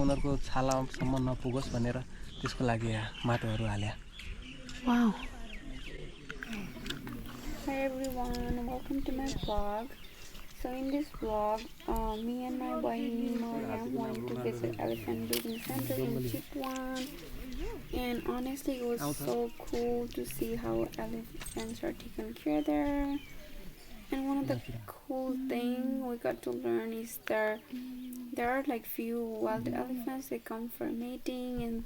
उनीहरुको छालासम्म नपुगोस् भनेर त्यसको लागि माटोहरु हाले। Wow. Hi everyone, welcome to my vlog. So in this vlog, me and my boy Miriam went to visit elephant breeding center in Chitwan, and honestly it was so cool to see how elephants are taken care there. And one of the cool thing we got to learn is there are like few wild elephants that come for mating, and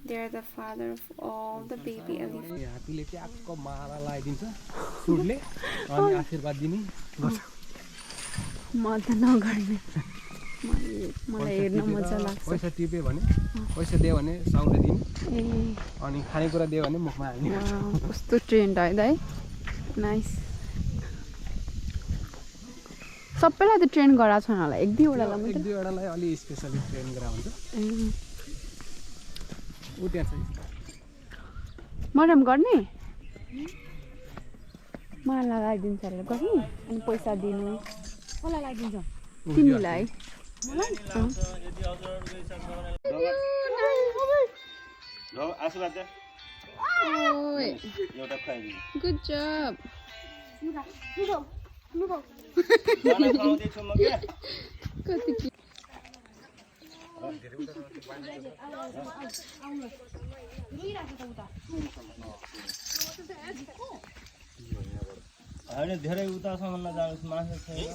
they're the father of all the baby elephants. हात्तीले ट्याक्क मारा लगाइदिन्छ सुडले अनि आशीर्वाद दिने गर्छ। म त नगर्ने, मलाई हेर्न मजा लाग्छ। पैसा टिपे भने पैसा दियो भने साउले दिने अनि खानेकुरा दियो भने मुखमा हाल्ने। कस्तो ट्रेन्ड है दाइ, नाइस। सबैलाई त ट्रेन गराएको छैन होला, एक दुईवटालाई मात्र। एक दुईवटालाई अलि स्पेशली ट्रेन गरा हुन्छ। उ त्यहाँ छ। मरम गर्ने? मलाई लगाइदिन्छ अरे गर्ने अनि पैसा दिनु। कसलाई लगाइदिन्छ? तिमीलाई। मलाई? ल आशीर्वाद दे। ओइ एउटा खुवाइदिनु। गुड जब। खाना खुवाउँदै छु म के? कति के हैन धेरै उतासम्म नजानुस्, मासु छैन।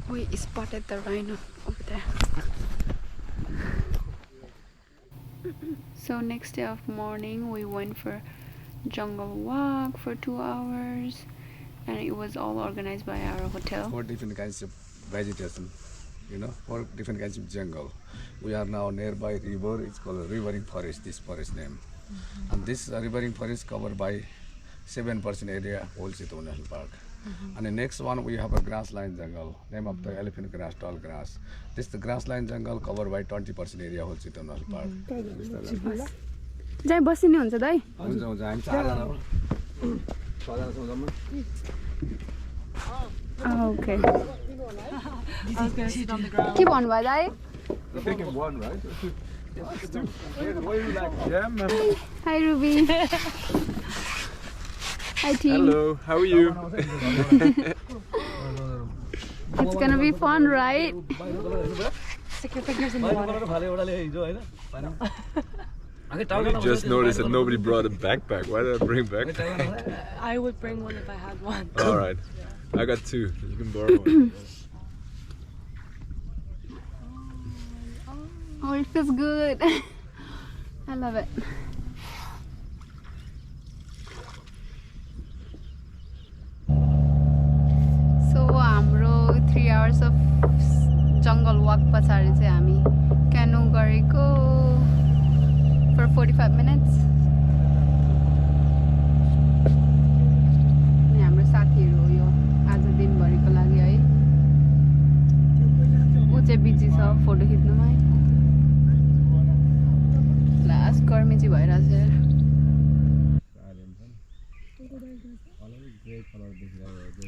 We spotted the rhino over there. So next day of morning we went for jungle walk for 2 hours, and it was all organized by our hotel. 4 different kinds of vegetation, 4 different kinds of jungle. We are now nearby river. It's called a rivering forest, this forest name. And this rivering forest covered by 7% area, whole Chitwan National Park. And the next one we have a grassland jungle, name of the elephant grass, tall grass. This the grassland jungle covered by 20% area, whole Chitwan National Park. Jai Basine हुन्छ दाइ? हुन्छ हुन्छ हामी 4 जना हो 6 जना छौं जम्मा। Okay. I was going to sit on the ground. के भन्नुभयो दाइ? Taking one, right? What do you like? Yeah, man. Hi Ruby. Hi team. Hello, how are you? It's gonna be fun, right? Stick your fingers in the water. I just noticed that nobody brought a backpack. Why did I bring a backpack? I would bring one if I had one. Alright, I got 2. You can borrow one. Oh, it feels good. I love it. So हाम्रो 3 hours of jungle walk पछाडि चाहिँ हामी Keanu गरेको for 45 minutes. अनि हाम्रो साथीहरु हो यो आज दिनभरिको लागि है. उ चाहिँ बिजी छ फोटो खिच्नुमा. लास्ट गर्मी चाहिँ भइरहेछ.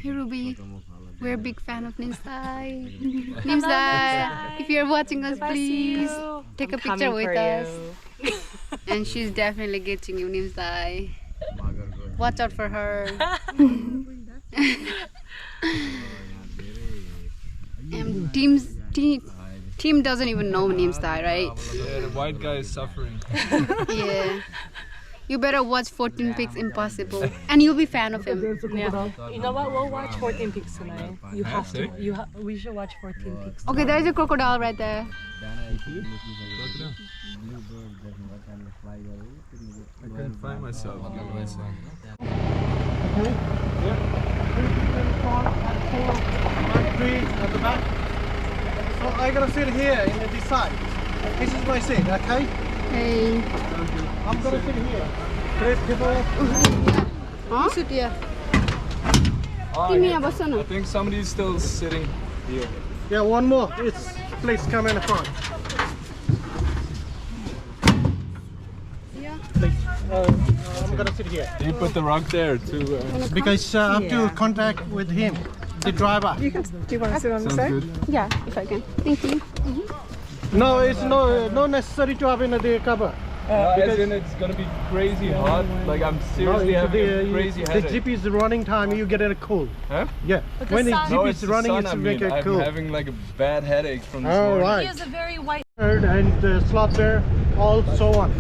Hey Ruby, we're a big fan of Nimsai. Nimsai, if you're watching us, please take a picture with us. And she's definitely getting you, Nimsai. Watch out for her. And team doesn't even know Nimsai, right? Yeah, the white guy is suffering. Yeah. You better watch 14 Pigs Impossible, and you'll be fan of him. Yeah. You know what? We'll watch 14 Pigs tonight. You have to. We should watch 14 Pigs. Okay, there's a crocodile right there. I couldn't find myself. Trees at the back. So I'm gonna sit here in this side. This is my seat, okay? Hey. I'm gonna sit here. Great people. Huh? Sit here. Oh, Give me yeah. a bus, no? I think somebody's still sitting here. Yeah, one more. It's please come in the front. Yeah. Please. I'm gonna sit here. They put the rock there too. Because I have to contact with him, the driver. Do you want to sit on the Sounds side? good. Yeah, if I can. Thank you. No, it's no necessary to have in the cover. As in it's gonna be crazy hot. Like I'm seriously having a crazy the headache. jeep is running time, you get a cold. Huh? Yeah. When the jeep No, is it's the running, sun, it's I make mean. a I'm cold. having like a bad headache from this All morning. right. He has a very white. And slaughter, all so on.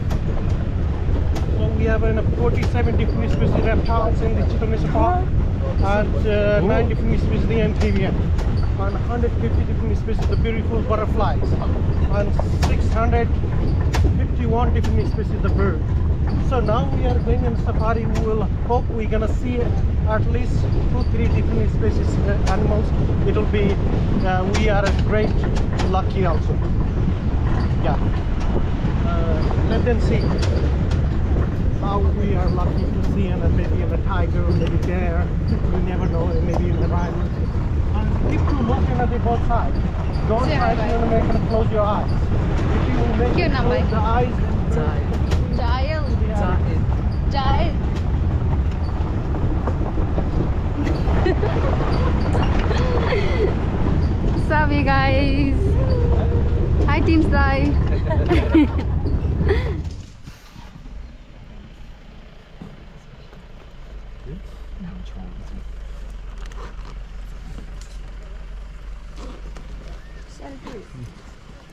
So we have 47 different species reptiles in the Chitwan Park, and 9 different species the amphibian, and 150 different species the beautiful butterflies, and 651 different species the bird. So now we are going on safari. We will hope we're gonna see at least 2-3 different species animals. It'll be we are great lucky also. Yeah. Let them see how we are lucky to see maybe a tiger, maybe bear. You never know, maybe in the rhino. And keep to look at the both sides. Don't try to make them close your eyes. If you make them close the eyes, Jail. Jail. What's up, you guys? Hi, Team Sai.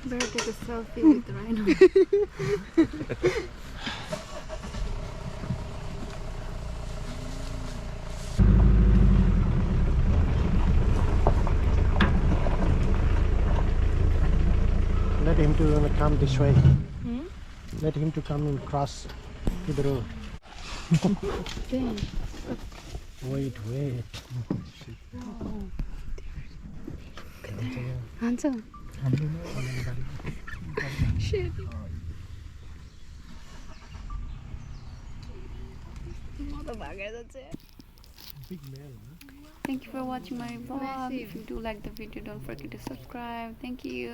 Better take a selfie with the rhino. let him to come this way. Let him to come and cross to the road. Wait. Answer. Shit. Thank you for watching my vlog. If you do like the video, don't forget to subscribe. Thank you.